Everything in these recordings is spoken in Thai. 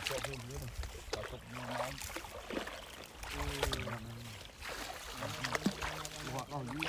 chỗ phim dưới này cả chục món họ còn đi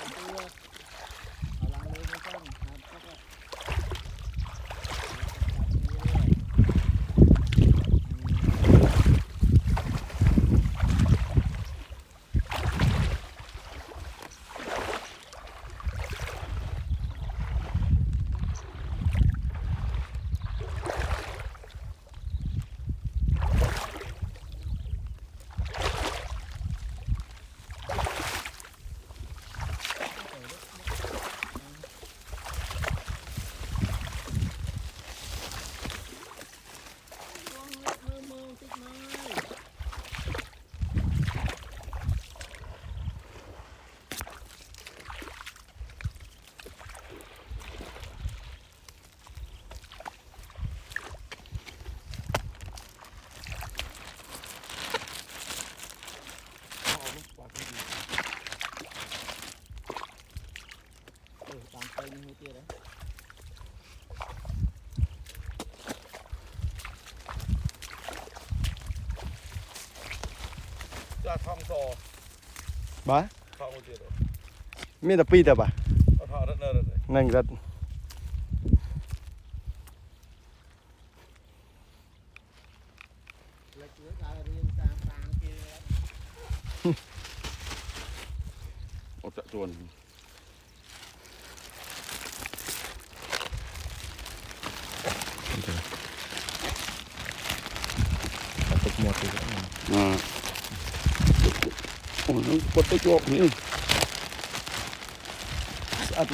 จะท่องโซ่บ้า ท่องเจอร์มีแต่ปีแต่บ่า ท่องเนิร์ดเลย นั่งรัดอดจะชวนตกหมดเลย โอ้ยกดตัวโจกนี่ อัด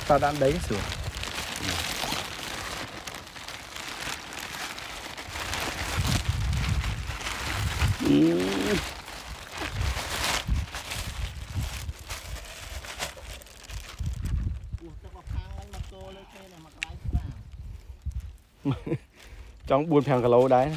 ตาด้านđấy cái sửa อืม trong buôn phèn cả lâu đấy